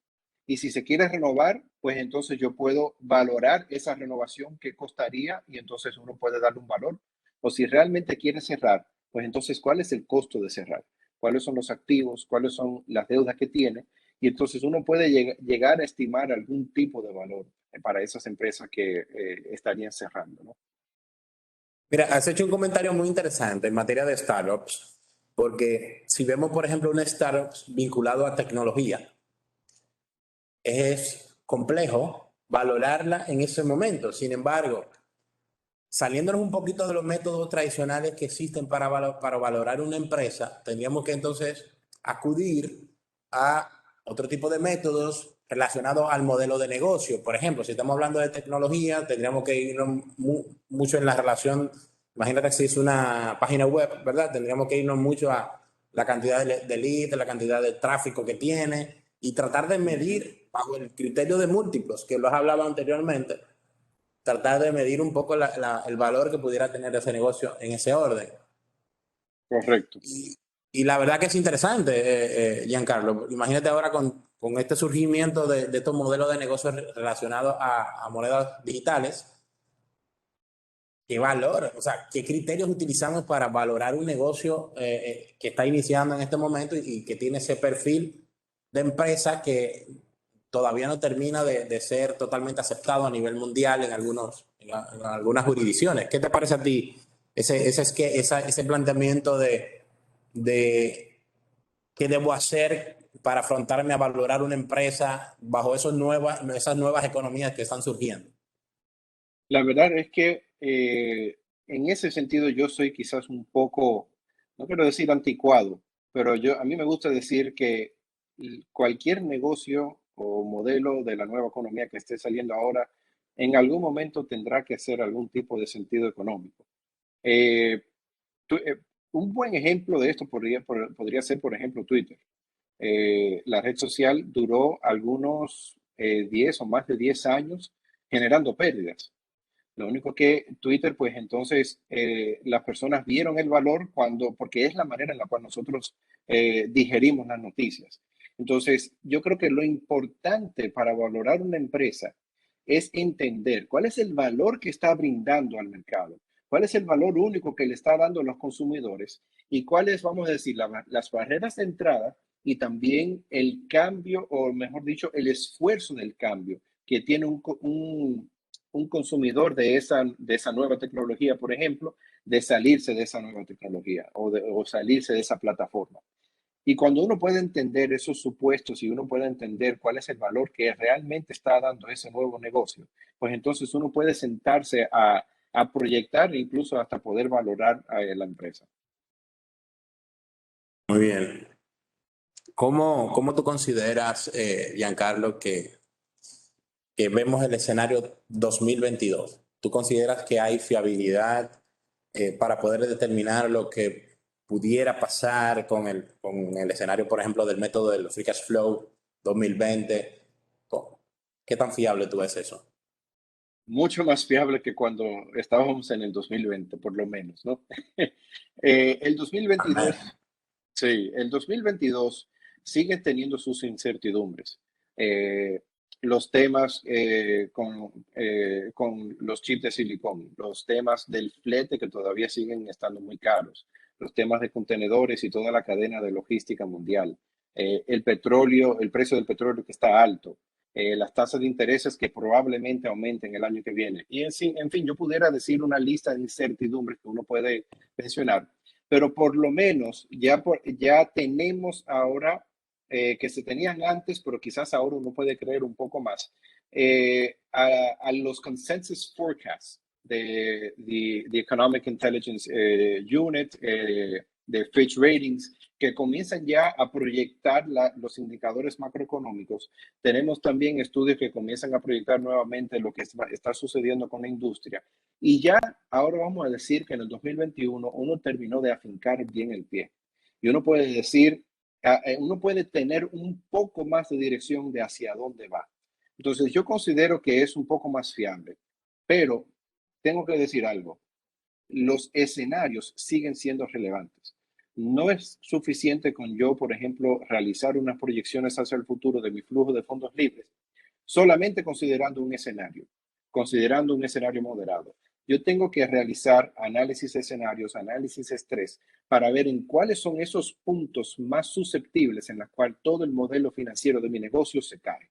C: y si se quiere renovar, pues entonces yo puedo valorar esa renovación que costaría y entonces uno puede darle un valor. O si realmente quiere cerrar, pues entonces ¿cuál es el costo de cerrar? ¿Cuáles son los activos? ¿Cuáles son las deudas que tiene? Y entonces uno puede llegar a estimar algún tipo de valor para esas empresas que estarían cerrando, ¿no?
B: Mira, has hecho un comentario muy interesante en materia de startups, porque si vemos, por ejemplo, una startup vinculado a tecnología, es complejo valorarla en ese momento. Sin embargo, saliéndonos un poquito de los métodos tradicionales que existen para valorar una empresa, tendríamos que entonces acudir a otro tipo de métodos relacionados al modelo de negocio. Por ejemplo, si estamos hablando de tecnología, tendríamos que ir mucho en la relación Imagínate si es una página web, ¿verdad? Tendríamos que irnos mucho a la cantidad de leads, la cantidad de tráfico que tiene y tratar de medir bajo el criterio de múltiplos, que lo has hablado anteriormente, tratar de medir un poco el valor que pudiera tener ese negocio en ese orden.
C: Correcto.
B: Y la verdad que es interesante, Giancarlo. Imagínate ahora con este surgimiento de estos modelos de negocios relacionados a monedas digitales. ¿Qué valor? O sea, ¿qué criterios utilizamos para valorar un negocio que está iniciando en este momento y que tiene ese perfil de empresa que todavía no termina de ser totalmente aceptado a nivel mundial en algunas jurisdicciones? ¿Qué te parece a ti ese planteamiento de qué debo hacer para afrontarme a valorar una empresa bajo esas nuevas economías que están surgiendo?
C: La verdad es que en ese sentido yo soy quizás un poco, no quiero decir anticuado, pero a mí me gusta decir que cualquier negocio o modelo de la nueva economía que esté saliendo ahora, en algún momento tendrá que hacer algún tipo de sentido económico. Eh, tú, un buen ejemplo de esto podría ser, por ejemplo, Twitter. La red social duró algunos 10 o más de 10 años generando pérdidas. Lo único que Twitter, pues entonces las personas vieron el valor porque es la manera en la cual nosotros digerimos las noticias. Entonces, yo creo que lo importante para valorar una empresa es entender cuál es el valor que está brindando al mercado, cuál es el valor único que le está dando a los consumidores y cuáles, vamos a decir, las barreras de entrada y también el cambio, o mejor dicho, el esfuerzo del cambio que tiene un consumidor de esa nueva tecnología, por ejemplo, de salirse de esa nueva tecnología o salirse de esa plataforma. Y cuando uno puede entender esos supuestos y uno puede entender cuál es el valor que realmente está dando ese nuevo negocio, pues entonces uno puede sentarse a proyectar e incluso hasta poder valorar a la empresa.
B: Muy bien. ¿Cómo tú consideras, Giancarlo, que vemos el escenario 2022? ¿Tú consideras que hay fiabilidad para poder determinar lo que pudiera pasar con el escenario, por ejemplo, del método del Free Cash Flow 2020? ¿Qué tan fiable tú ves eso?
C: Mucho más fiable que cuando estábamos en el 2020, por lo menos, ¿no? El 2022, sí, el 2022 sigue teniendo sus incertidumbres. Eh, los temas con los chips de silicón, los temas del flete que todavía siguen estando muy caros, los temas de contenedores y toda la cadena de logística mundial, el petróleo, el precio del petróleo que está alto, las tasas de intereses que probablemente aumenten el año que viene. Y en fin, yo pudiera decir una lista de incertidumbres que uno puede mencionar, pero por lo menos ya tenemos ahora, que se tenían antes, pero quizás ahora uno puede creer un poco más, a los consensus forecasts de the Economic Intelligence Unit, de Fitch Ratings, que comienzan ya a proyectar los indicadores macroeconómicos. Tenemos también estudios que comienzan a proyectar nuevamente lo que está sucediendo con la industria. Y ya ahora vamos a decir que en el 2021 uno terminó de afincar bien el pie. Y uno puede decir, uno puede tener un poco más de dirección de hacia dónde va. Entonces yo considero que es un poco más fiable, pero tengo que decir algo. Los escenarios siguen siendo relevantes. No es suficiente con yo, por ejemplo, realizar unas proyecciones hacia el futuro de mi flujo de fondos libres, solamente considerando un escenario moderado. Yo tengo que realizar análisis de escenarios, análisis de estrés, para ver en cuáles son esos puntos más susceptibles en los cuales todo el modelo financiero de mi negocio se cae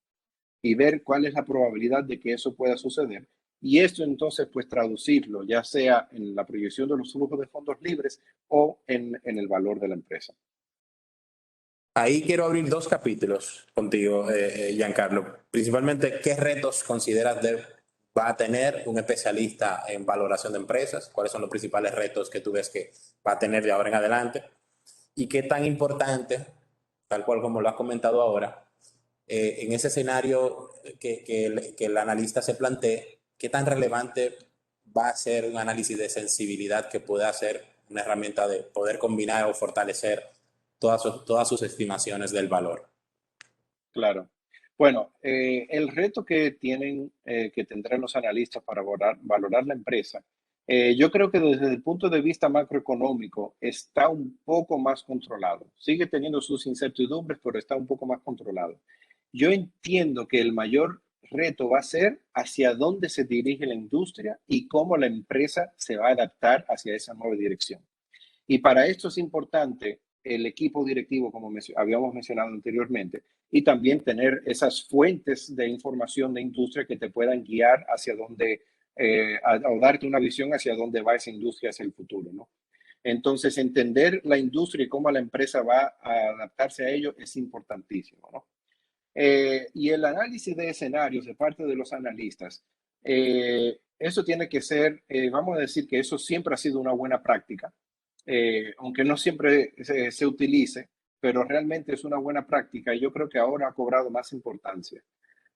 C: y ver cuál es la probabilidad de que eso pueda suceder. Y esto entonces, pues traducirlo, ya sea en la proyección de los flujos de fondos libres o en el valor de la empresa.
B: Ahí quiero abrir dos capítulos contigo, Giancarlo. Principalmente, ¿qué retos consideras va a tener un especialista en valoración de empresas? ¿Cuáles son los principales retos que tú ves que va a tener de ahora en adelante? ¿Y qué tan importante, tal cual como lo has comentado ahora, en ese escenario que el analista se plantee, qué tan relevante va a ser un análisis de sensibilidad que pueda ser una herramienta de poder combinar o fortalecer todas sus estimaciones del valor.
C: Claro. Bueno, el reto que tienen, que tendrán los analistas para valorar la empresa, yo creo que desde el punto de vista macroeconómico está un poco más controlado. Sigue teniendo sus incertidumbres, pero está un poco más controlado. Yo entiendo que el mayor reto va a ser hacia dónde se dirige la industria y cómo la empresa se va a adaptar hacia esa nueva dirección. Y para esto es importante el equipo directivo, como habíamos mencionado anteriormente, y también tener esas fuentes de información de industria que te puedan guiar hacia dónde, o darte una visión hacia dónde va esa industria hacia el futuro, ¿no? Entonces, entender la industria y cómo la empresa va a adaptarse a ello es importantísimo, ¿no? Y el análisis de escenarios de parte de los analistas, eso tiene que ser, vamos a decir que eso siempre ha sido una buena práctica, aunque no siempre se utilice, pero realmente es una buena práctica y yo creo que ahora ha cobrado más importancia,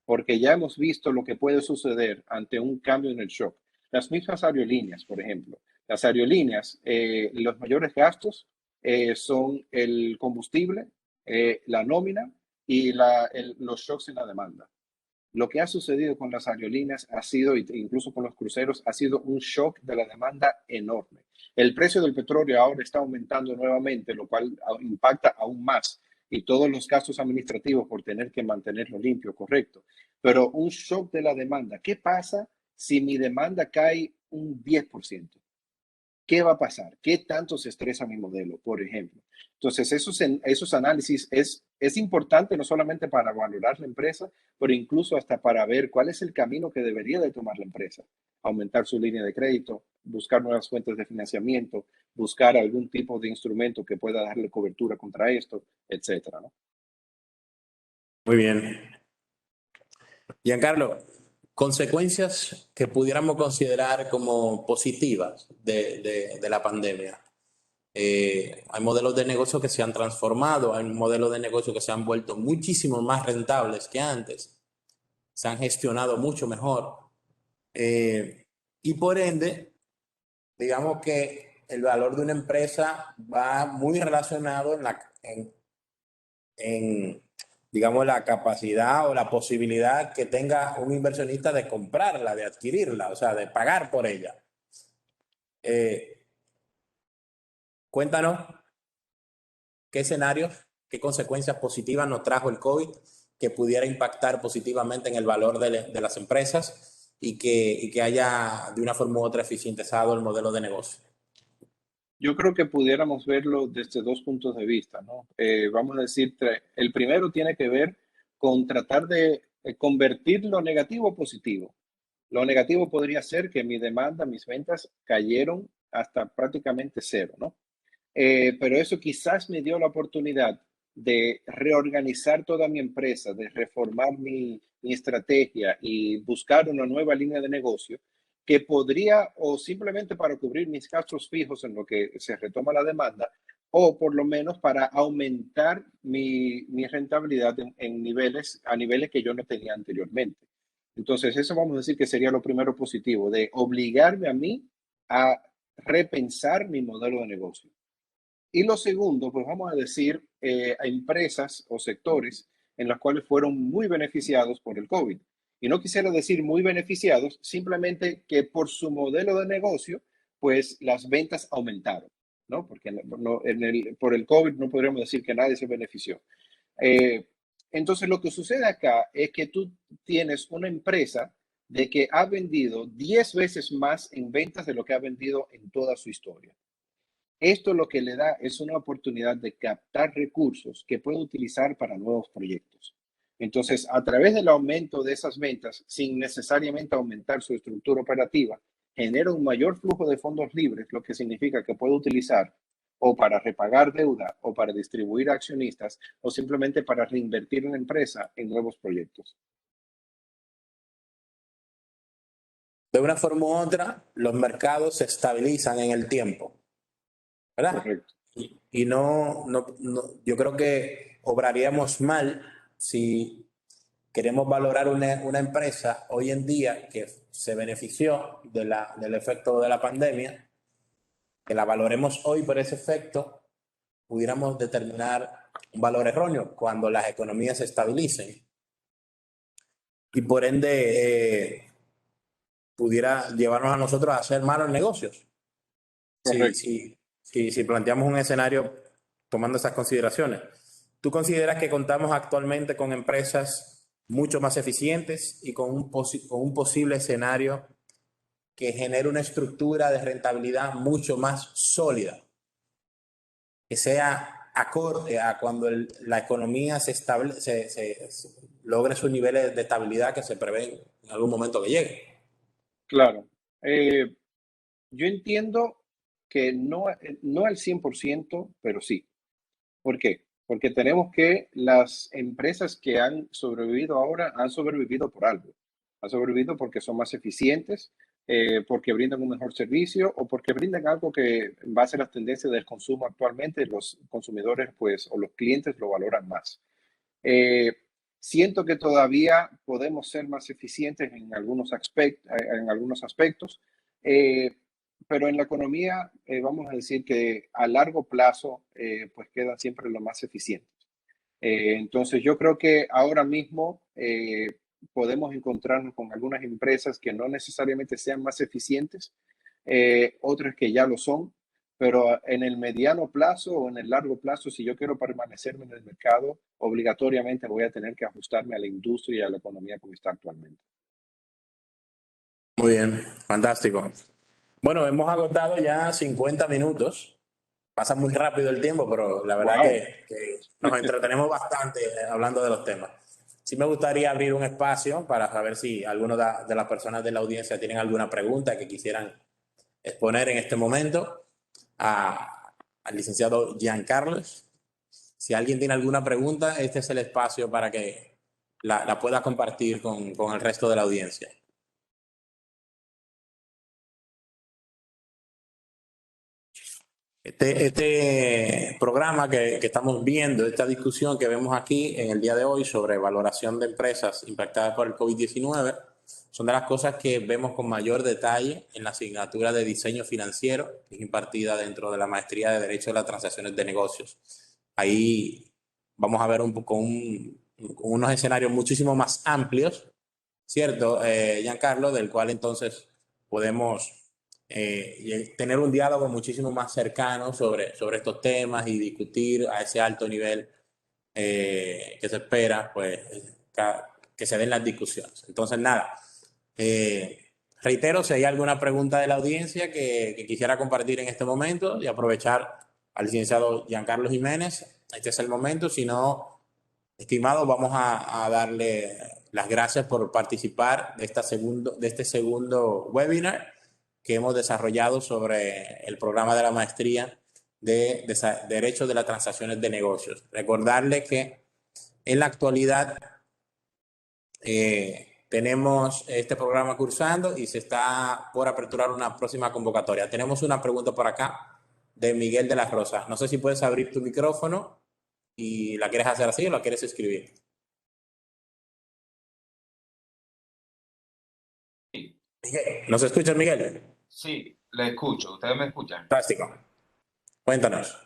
C: porque ya hemos visto lo que puede suceder ante un cambio en el shock. Las mismas aerolíneas, por ejemplo. Las aerolíneas, los mayores gastos son el combustible, la nómina y los shocks en la demanda. Lo que ha sucedido con las aerolíneas ha sido, incluso con los cruceros, ha sido un shock de la demanda enorme. El precio del petróleo ahora está aumentando nuevamente, lo cual impacta aún más y todos los gastos administrativos por tener que mantenerlo limpio, correcto. Pero un shock de la demanda, ¿qué pasa si mi demanda cae un 10%? ¿Qué va a pasar? ¿Qué tanto se estresa mi modelo, por ejemplo? Entonces, esos análisis es importante no solamente para valorar la empresa, pero incluso hasta para ver cuál es el camino que debería de tomar la empresa. Aumentar su línea de crédito, buscar nuevas fuentes de financiamiento, buscar algún tipo de instrumento que pueda darle cobertura contra esto, etcétera, ¿no?
B: Muy bien. Giancarlo, consecuencias que pudiéramos considerar como positivas de la pandemia. Hay modelos de negocio que se han transformado, hay modelos de negocio que se han vuelto muchísimo más rentables que antes, se han gestionado mucho mejor y por ende, digamos que el valor de una empresa va muy relacionado en, digamos, la capacidad o la posibilidad que tenga un inversionista de comprarla, de adquirirla, o sea, de pagar por ella. Cuéntanos qué escenarios, qué consecuencias positivas nos trajo el COVID que pudiera impactar positivamente en el valor de las empresas y que haya de una forma u otra eficientizado el modelo de negocio.
C: Yo creo que pudiéramos verlo desde dos puntos de vista, ¿no? Vamos a decir, el primero tiene que ver con tratar de convertir lo negativo a positivo. Lo negativo podría ser que mi demanda, mis ventas cayeron hasta prácticamente cero, ¿no? Pero eso quizás me dio la oportunidad de reorganizar toda mi empresa, de reformar mi estrategia y buscar una nueva línea de negocio que podría, o simplemente para cubrir mis gastos fijos en lo que se retoma la demanda, o por lo menos para aumentar mi rentabilidad a niveles que yo no tenía anteriormente. Entonces, eso vamos a decir que sería lo primero positivo, de obligarme a mí a repensar mi modelo de negocio. Y lo segundo, pues vamos a decir, a empresas o sectores en los cuales fueron muy beneficiados por el COVID. Y no quisiera decir muy beneficiados, simplemente que por su modelo de negocio, pues las ventas aumentaron, ¿no? Porque por el COVID no podríamos decir que nadie se benefició. Eh, entonces, lo que sucede acá es que tú tienes una empresa de que ha vendido 10 veces más en ventas de lo que ha vendido en toda su historia. Esto lo que le da es una oportunidad de captar recursos que puede utilizar para nuevos proyectos. Entonces, a través del aumento de esas ventas, sin necesariamente aumentar su estructura operativa, genera un mayor flujo de fondos libres, lo que significa que puede utilizar o para repagar deuda o para distribuir a accionistas o simplemente para reinvertir en la empresa en nuevos proyectos.
B: De una forma u otra, los mercados se estabilizan en el tiempo, ¿verdad?
C: Correcto.
B: Y no, yo creo que obraríamos mal si queremos valorar una empresa hoy en día que se benefició del efecto de la pandemia, que la valoremos hoy por ese efecto, pudiéramos determinar un valor erróneo cuando las economías se estabilicen. Y por ende pudiera llevarnos a nosotros a hacer malos negocios.
C: Correcto.
B: Si planteamos un escenario tomando esas consideraciones. ¿Tú consideras que contamos actualmente con empresas mucho más eficientes y con un posible escenario que genere una estructura de rentabilidad mucho más sólida, que sea acorde a cuando la economía logre sus niveles de estabilidad que se prevén en algún momento que llegue?
C: Claro. Yo entiendo que no al 100%, pero sí. ¿Por qué? Porque tenemos que las empresas que han sobrevivido ahora han sobrevivido por algo. Han sobrevivido porque son más eficientes, porque brindan un mejor servicio o porque brindan algo que en base a las tendencias del consumo actualmente los consumidores pues o los clientes lo valoran más. Eh, Siento que todavía podemos ser más eficientes en algunos aspectos, eh, pero en la economía vamos a decir que a largo plazo pues quedan siempre los más eficientes. Entonces yo creo que ahora mismo podemos encontrarnos con algunas empresas que no necesariamente sean más eficientes, otras que ya lo son, pero en el mediano plazo o en el largo plazo, si yo quiero permanecerme en el mercado, obligatoriamente voy a tener que ajustarme a la industria y a la economía como está actualmente.
B: Muy bien, fantástico. Bueno, hemos agotado ya 50 minutos. Pasa muy rápido el tiempo, pero la verdad
C: Wow.
B: que nos entretenemos bastante hablando de los temas. Sí me gustaría abrir un espacio para saber si alguno de las personas de la audiencia tienen alguna pregunta que quisieran exponer en este momento al licenciado Giancarlos. Si alguien tiene alguna pregunta, este es el espacio para que la pueda compartir con el resto de la audiencia. Este programa que estamos viendo, esta discusión que vemos aquí en el día de hoy sobre valoración de empresas impactadas por el COVID-19, son de las cosas que vemos con mayor detalle en la asignatura de diseño financiero, que es impartida dentro de la maestría de Derecho de las Transacciones de Negocios. Ahí vamos a ver unos escenarios muchísimo más amplios, ¿cierto, Giancarlo? Del cual entonces podemos tener un diálogo muchísimo más cercano sobre estos temas y discutir a ese alto nivel que se espera, pues, que se den las discusiones. Entonces, nada, reitero, si hay alguna pregunta de la audiencia que quisiera compartir en este momento y aprovechar al licenciado Giancarlo Jiménez, este es el momento. Si no, estimado, vamos a darle las gracias por participar de este segundo webinar que hemos desarrollado sobre el programa de la maestría de Derecho de las Transacciones de Negocios. Recordarle que en la actualidad tenemos este programa cursando y se está por aperturar una próxima convocatoria. Tenemos una pregunta por acá de Miguel de la Rosa. No sé si puedes abrir tu micrófono y la quieres hacer así o la quieres escribir. Miguel, ¿nos escuchas, Miguel?
D: Sí, le escucho. ¿Ustedes me escuchan?
B: Fantástico. Cuéntanos.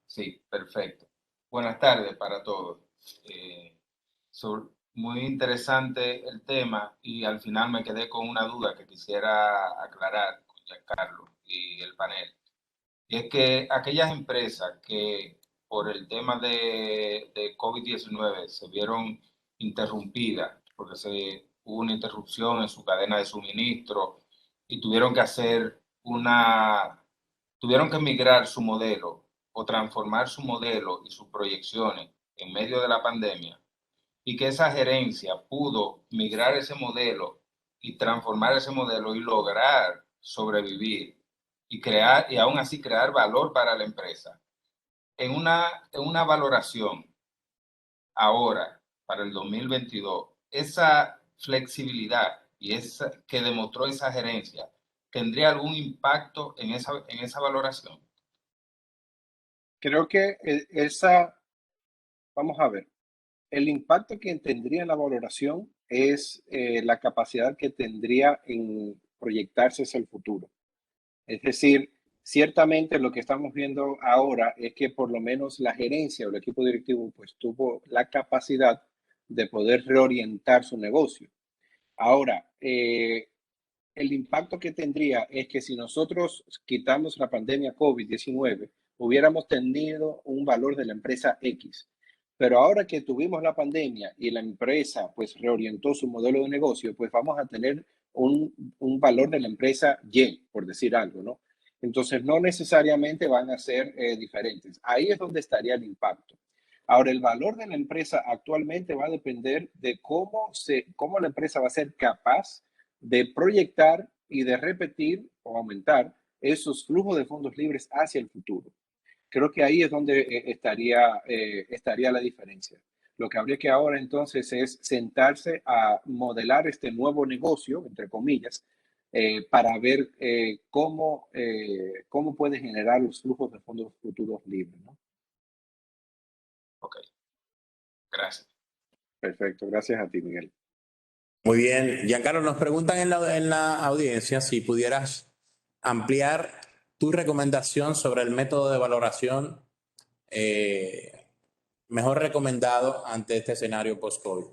D: Sí, perfecto. Buenas tardes para todos. Muy interesante el tema y al final me quedé con una duda que quisiera aclarar con Giancarlo y el panel. Y es que aquellas empresas que por el tema de COVID-19 se vieron interrumpidas porque hubo una interrupción en su cadena de suministro y tuvieron que migrar su modelo o transformar su modelo y sus proyecciones en medio de la pandemia, y que esa gerencia pudo migrar ese modelo y transformar ese modelo y lograr sobrevivir y aún así crear valor para la empresa. En una valoración ahora, para el 2022, esa flexibilidad y que demostró esa gerencia, ¿tendría algún impacto en esa valoración?
C: Creo que vamos a ver, el impacto que tendría en la valoración es la capacidad que tendría en proyectarse hacia el futuro. Es decir, ciertamente lo que estamos viendo ahora es que por lo menos la gerencia o el equipo directivo pues tuvo la capacidad de poder reorientar su negocio. Ahora, el impacto que tendría es que si nosotros quitamos la pandemia COVID-19, hubiéramos tenido un valor de la empresa X. Pero ahora que tuvimos la pandemia y la empresa pues reorientó su modelo de negocio, pues vamos a tener un valor de la empresa Y, por decir algo, ¿no? Entonces no necesariamente van a ser diferentes. Ahí es donde estaría el impacto. Ahora, el valor de la empresa actualmente va a depender de cómo la empresa va a ser capaz de proyectar y de repetir o aumentar esos flujos de fondos libres hacia el futuro. Creo que ahí es donde estaría la diferencia. Lo que habría que ahora entonces es sentarse a modelar este nuevo negocio, entre comillas, para ver cómo puede generar los flujos de fondos futuros libres, ¿no?
D: Ok, gracias.
C: Perfecto, gracias a ti, Miguel.
B: Muy bien. Giancarlo, nos preguntan en la audiencia si pudieras ampliar tu recomendación sobre el método de valoración mejor recomendado ante este escenario post-COVID.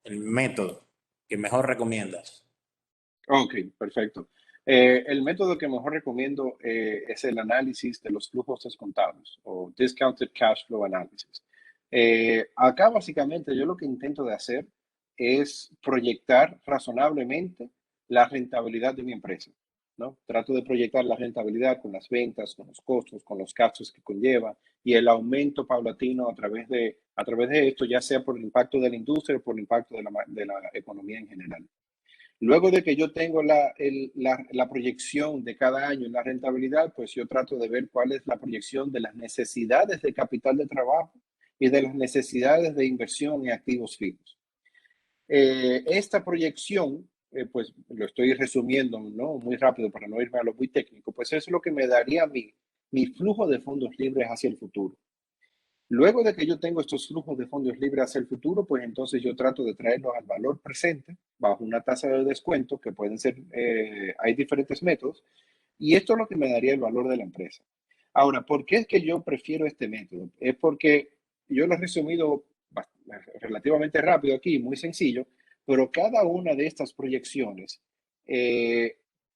B: El método que mejor recomiendas.
C: Ok, perfecto. El método que mejor recomiendo es el análisis de los flujos descontados o Discounted Cash Flow Analysis. Acá básicamente yo lo que intento de hacer es proyectar razonablemente la rentabilidad de mi empresa, ¿no? Trato de proyectar la rentabilidad con las ventas, con los costos, con los gastos que conlleva y el aumento paulatino a través de esto, ya sea por el impacto de la industria o por el impacto de la economía en general. Luego de que yo tengo la proyección de cada año en la rentabilidad, pues yo trato de ver cuál es la proyección de las necesidades de capital de trabajo y de las necesidades de inversión en activos fijos. Esta proyección, pues lo estoy resumiendo, ¿no? Muy rápido para no irme a lo muy técnico, pues es lo que me daría mi flujo de fondos libres hacia el futuro. Luego de que yo tengo estos flujos de fondos libres hacia el futuro, pues entonces yo trato de traerlos al valor presente bajo una tasa de descuento que pueden ser, hay diferentes métodos, y esto es lo que me daría el valor de la empresa. Ahora, ¿por qué es que yo prefiero este método? Es porque yo lo he resumido relativamente rápido aquí, muy sencillo, pero cada una de estas proyecciones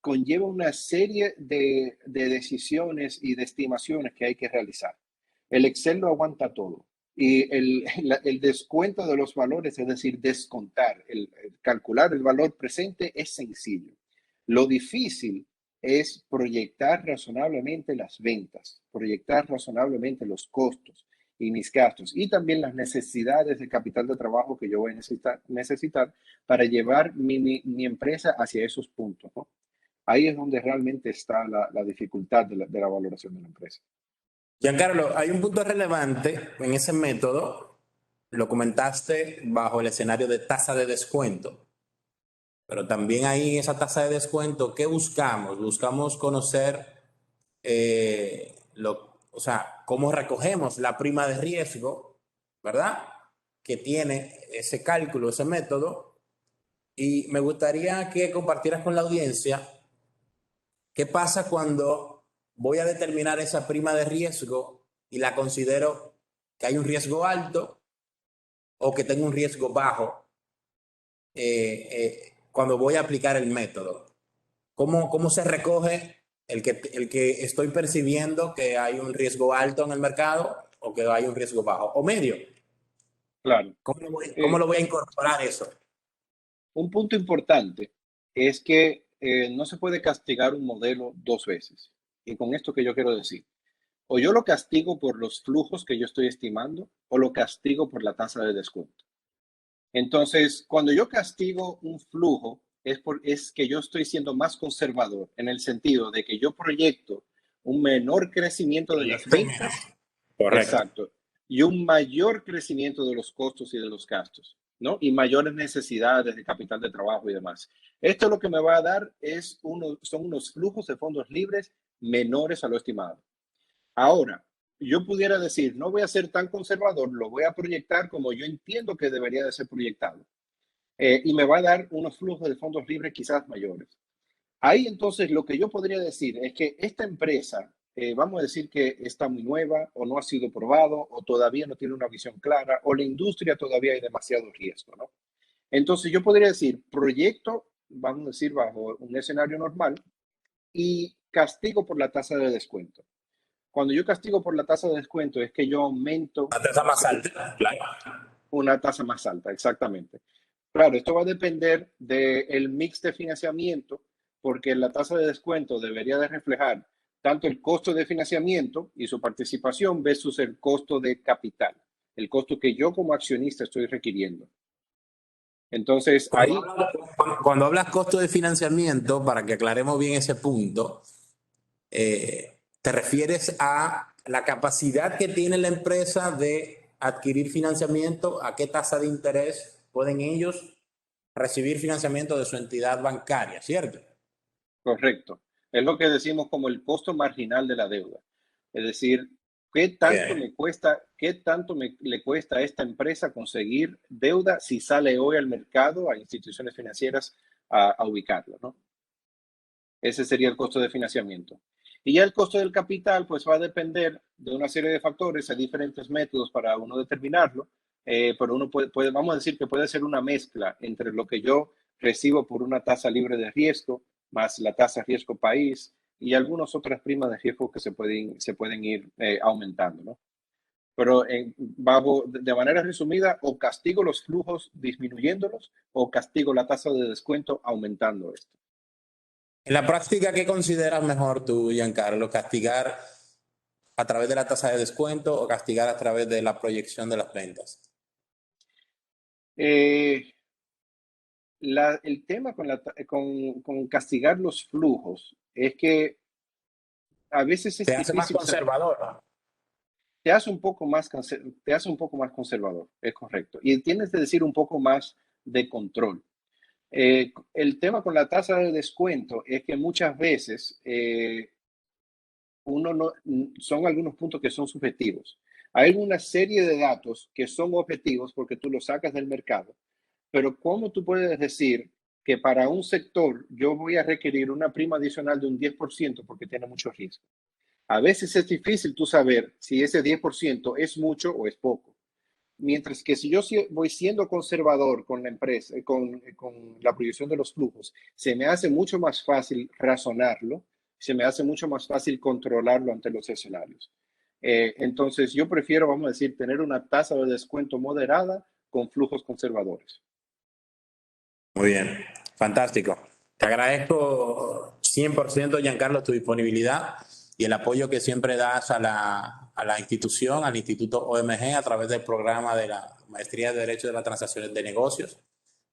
C: conlleva una serie de decisiones y de estimaciones que hay que realizar. El Excel lo aguanta todo. Y el descuento de los valores, es decir, descontar, calcular el valor presente es sencillo. Lo difícil es proyectar razonablemente las ventas, proyectar razonablemente los costos y mis gastos y también las necesidades de capital de trabajo que yo voy a necesitar para llevar mi empresa hacia esos puntos, ¿no? Ahí es donde realmente está la dificultad de la valoración de la empresa.
B: Giancarlo, hay un punto relevante en ese método, lo comentaste bajo el escenario de tasa de descuento, pero también ahí esa tasa de descuento, ¿qué buscamos? Buscamos conocer, o sea, cómo recogemos la prima de riesgo, ¿verdad? Que tiene ese cálculo, ese método, y me gustaría que compartieras con la audiencia qué pasa cuando voy a determinar esa prima de riesgo y la considero que hay un riesgo alto o que tengo un riesgo bajo cuando voy a aplicar el método. ¿Cómo se recoge el que estoy percibiendo que hay un riesgo alto en el mercado o que hay un riesgo bajo o medio?
C: Claro.
B: ¿Cómo lo voy a incorporar eso?
C: Un punto importante es que no se puede castigar un modelo dos veces. Y con esto que yo quiero decir, o yo lo castigo por los flujos que yo estoy estimando o lo castigo por la tasa de descuento. Entonces, cuando yo castigo un flujo, es que yo estoy siendo más conservador en el sentido de que yo proyecto un menor crecimiento de las ventas.
B: Correcto.
C: Exacto. Y un mayor crecimiento de los costos y de los gastos, ¿no? Y mayores necesidades de capital de trabajo y demás. Esto lo que me va a dar son unos flujos de fondos libres menores a lo estimado. Ahora, yo pudiera decir, no voy a ser tan conservador, lo voy a proyectar como yo entiendo que debería de ser proyectado. Y me va a dar unos flujos de fondos libres quizás mayores. Ahí entonces lo que yo podría decir es que esta empresa, vamos a decir que está muy nueva o no ha sido probado o todavía no tiene una visión clara o la industria todavía hay demasiado riesgo, ¿no? Entonces yo podría decir, proyecto, vamos a decir, bajo un escenario normal y castigo por la tasa de descuento. Cuando yo castigo por la tasa de descuento es que yo aumento
B: La tasa más alta, claro.
C: una tasa más alta, exactamente. Claro, esto va a depender del mix de financiamiento, porque la tasa de descuento debería de reflejar tanto el costo de financiamiento y su participación versus el costo de capital, el costo que yo como accionista estoy requiriendo. Entonces, ahí...
B: Cuando hablas costo de financiamiento, para que aclaremos bien ese punto, te refieres a la capacidad que tiene la empresa de adquirir financiamiento, a qué tasa de interés pueden ellos recibir financiamiento de su entidad bancaria, ¿cierto?
C: Correcto. Es lo que decimos como el costo marginal de la deuda. Es decir, ¿qué tanto me cuesta, le cuesta a esta empresa conseguir deuda si sale hoy al mercado, a instituciones financieras, a ubicarlo, ¿no? Ese sería el costo de financiamiento. Y ya el costo del capital, pues va a depender de una serie de factores. Hay diferentes métodos para uno determinarlo, pero uno puede, vamos a decir que puede ser una mezcla entre lo que yo recibo por una tasa libre de riesgo, más la tasa riesgo país y algunas otras primas de riesgo que se pueden ir aumentando, ¿no? Pero de manera resumida, o castigo los flujos disminuyéndolos o castigo la tasa de descuento aumentando esto.
B: En la práctica, ¿qué consideras mejor tú, Giancarlo? ¿Castigar a través de la tasa de descuento o castigar a través de la proyección de las ventas?
C: El tema con castigar los flujos es que a veces es
B: Te hace más
C: difícil.
B: conservador, ¿no?
C: Te hace un poco más conservador, es correcto. Y tienes que decir un poco más de control. El tema con la tasa de descuento es que muchas veces son algunos puntos que son subjetivos. Hay una serie de datos que son objetivos porque tú los sacas del mercado, pero ¿cómo tú puedes decir que para un sector yo voy a requerir una prima adicional de un 10% porque tiene mucho riesgo? A veces es difícil tú saber si ese 10% es mucho o es poco. Mientras que si yo voy siendo conservador con la empresa, con la proyección de los flujos, se me hace mucho más fácil razonarlo, se me hace mucho más fácil controlarlo ante los escenarios. Entonces, yo prefiero, vamos a decir, tener una tasa de descuento moderada con flujos conservadores.
B: Muy bien, fantástico. Te agradezco 100%, Giancarlo, tu disponibilidad y el apoyo que siempre das a la institución, al Instituto OMG, a través del programa de la Maestría de Derecho de las Transacciones de Negocios.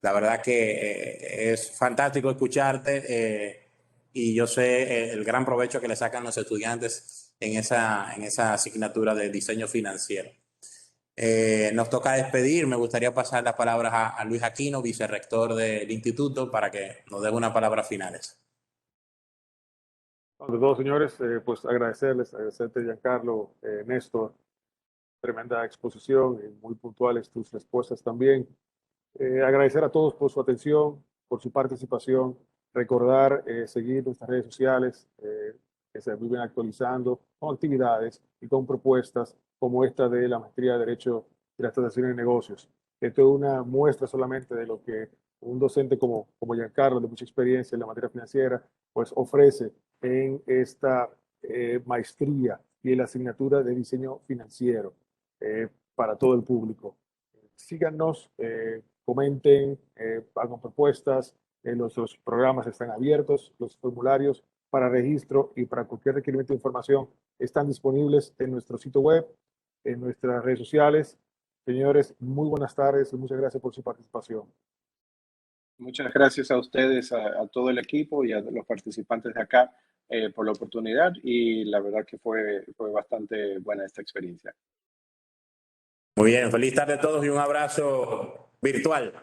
B: La verdad que es fantástico escucharte y yo sé el gran provecho que le sacan los estudiantes en esa asignatura de diseño financiero. Nos toca despedir. Me gustaría pasar las palabras a Luis Aquino, vicerrector del instituto, para que nos dé unas palabras finales.
A: Ante todo, señores, pues agradecerte, Giancarlo, Néstor, tremenda exposición y muy puntuales tus respuestas también. Agradecer a todos por su atención, por su participación, recordar seguir nuestras redes sociales, que se viven actualizando con actividades y con propuestas como esta de la Maestría de Derecho de las Transacciones de Negocios. Esto es una muestra solamente de lo que un docente como Giancarlo, de mucha experiencia en la materia financiera, pues ofrece en esta maestría y en la asignatura de diseño financiero para todo el público. Síganos, comenten, hagan propuestas, los programas están abiertos, los formularios para registro y para cualquier requerimiento de información están disponibles en nuestro sitio web, en nuestras redes sociales. Señores, muy buenas tardes y muchas gracias por su participación.
C: Muchas gracias a ustedes, a todo el equipo y a los participantes de acá por la oportunidad y la verdad que fue bastante buena esta experiencia.
B: Muy bien, feliz tarde a todos y un abrazo virtual.